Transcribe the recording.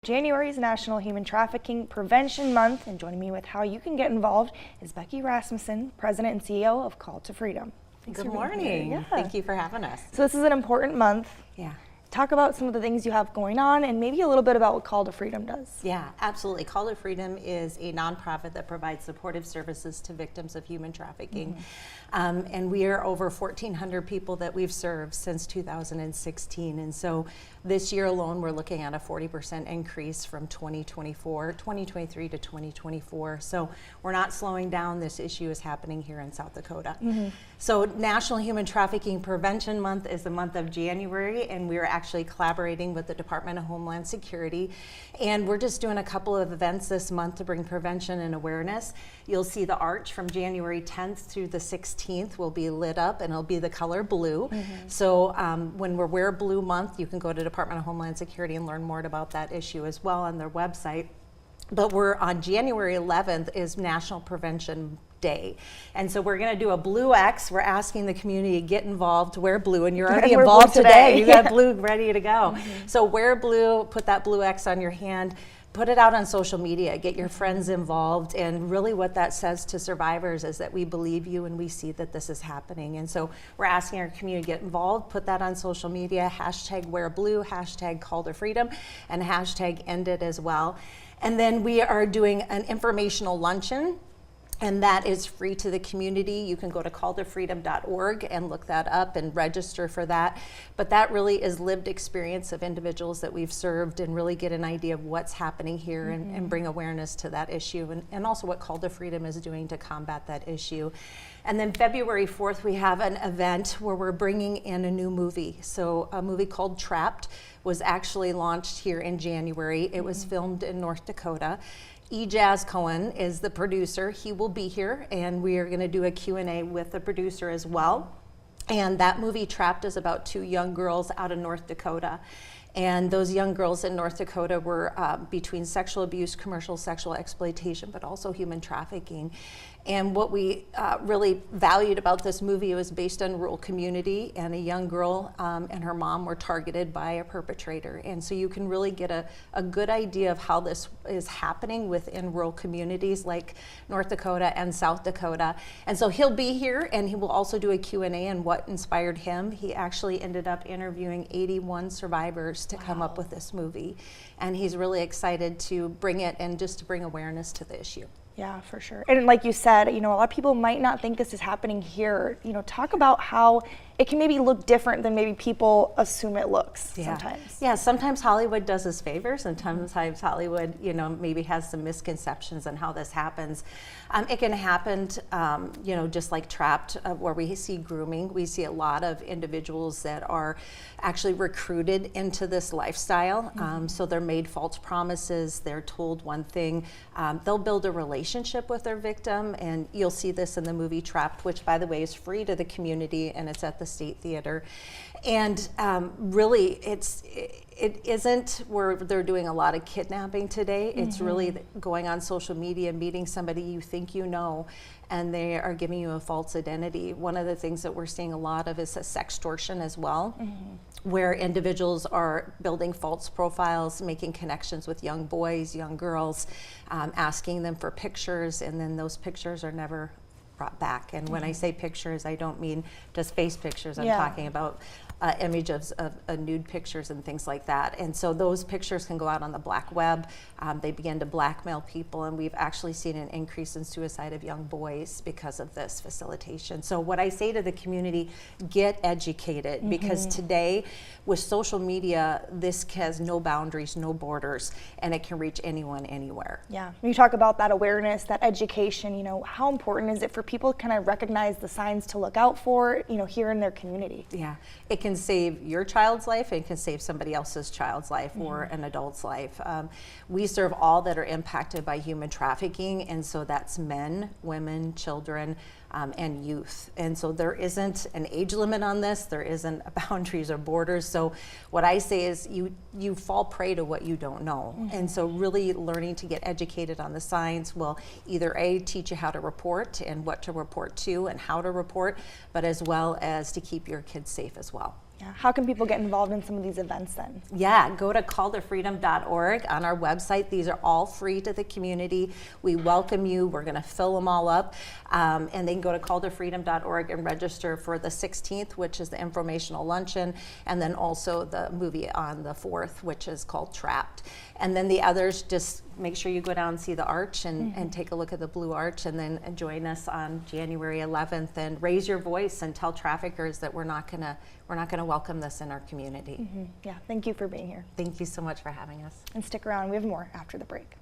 January is National Human Trafficking Prevention Month, and joining me with how you can get involved is Becky Rasmussen, President and CEO of Call to Freedom. Good morning. Yeah. Thank you for having us. So this is an important month. Yeah. Talk about some of the things you have going on and maybe a little bit about what Call to Freedom does. Yeah, absolutely. Call to Freedom is a nonprofit that provides supportive services to victims of human trafficking. And we are over 1,400 people that we've served since 2016. And so this year alone, we're looking at a 40% increase from 2023 to 2024. So we're not slowing down. This issue is happening here in South Dakota. So National Human Trafficking Prevention Month is the month of January, and we're actually collaborating with the Department of Homeland Security. And we're just doing a couple of events this month to bring prevention and awareness. You'll see the arch from January 10th through the 16th will be lit up, and it'll be the color blue. So when we're Wear Blue Month, you can go to Department of Homeland Security and learn more about that issue as well on their website. But we're on January 11th is National Prevention Day. And so we're going to do a blue X. We're asking the community to get involved, wear blue, and you're already involved today. You got blue ready to go. So wear blue, put that blue X on your hand, put it out on social media, get your friends involved, and really what that says to survivors is that we believe you and we see that this is happening. And so we're asking our community to get involved, put that on social media, hashtag wear blue, hashtag call to freedom, and hashtag end it as well. And then we are doing an informational luncheon, and that is free to the community. You can go to calltofreedom.org and look that up and register for that. But that really is lived experience of individuals that we've served and really get an idea of what's happening here and bring awareness to that issue and also what Call to Freedom is doing to combat that issue. And then February 4th, we have an event where we're bringing in a new movie. So a movie called Trapped was actually launched here in January. It was filmed in North Dakota. Jazz Cohen is the producer. He will be here, and we are going to do a Q&A with the producer as well. And that movie, Trapped, is about two young girls out of North Dakota. And those young girls in North Dakota were between sexual abuse, commercial sexual exploitation, but also human trafficking. And what we really valued about this movie, it was based on a rural community, and a young girl and her mom were targeted by a perpetrator. And so you can really get a good idea of how this is happening within rural communities like North Dakota and South Dakota. And so he'll be here, and he will also do a Q&A on what inspired him. He actually ended up interviewing 81 survivors to come up with this movie. And he's really excited to bring it and just to bring awareness to the issue. Yeah, for sure. And like you said, a lot of people might not think this is happening here. Talk about how it can maybe look different than maybe people assume it looks sometimes. Yeah, sometimes Hollywood does us favors, and sometimes Hollywood, maybe has some misconceptions on how this happens. It can happen, just like Trapped, where we see grooming. We see a lot of individuals that are actually recruited into this lifestyle. So they're made false promises. They're told one thing. They'll build a relationship with their victim, and you'll see this in the movie Trapped, which, by the way, is free to the community, and it's at the State Theater. And really, it isn't where they're doing a lot of kidnapping today. It's really going on social media, meeting somebody you think you know, and they are giving you a false identity. One of the things that we're seeing a lot of is a sextortion as well, where individuals are building false profiles, making connections with young boys, young girls, asking them for pictures, and then those pictures are never brought back. And when I say pictures, I don't mean just face pictures. I'm talking about images of nude pictures and things like that. And so those pictures can go out on the black web. They begin to blackmail people, and we've actually seen an increase in suicide of young boys because of this facilitation. So what I say to the community, get educated, because today with social media, this has no boundaries, no borders, and it can reach anyone, anywhere. Yeah, when you talk about that awareness, that education, how important is it for people to kind of recognize the signs to look out for, here in their community? Yeah, it can save your child's life, and it can save somebody else's child's life or an adult's life. We serve all that are impacted by human trafficking, and so that's men, women, children, and youth. And so there isn't an age limit on this. There isn't boundaries or borders. So what I say is you fall prey to what you don't know. And so really learning to get educated on the signs will either teach you how to report and what to report to and how to report, but as well as to keep your kids safe as well. Yeah. How can people get involved in some of these events then? Yeah, go to calltofreedom.org on our website. These are all free to the community. We welcome you. We're going to fill them all up. And they can go to calltofreedom.org and register for the 16th, which is the informational luncheon, and then also the movie on the 4th, which is called Trapped. And then the others, just make sure you go down and see the arch and take a look at the Blue Arch, and then join us on January 11th and raise your voice and tell traffickers that we're not gonna welcome this in our community. Yeah, thank you for being here. Thank you so much for having us. And stick around, we have more after the break.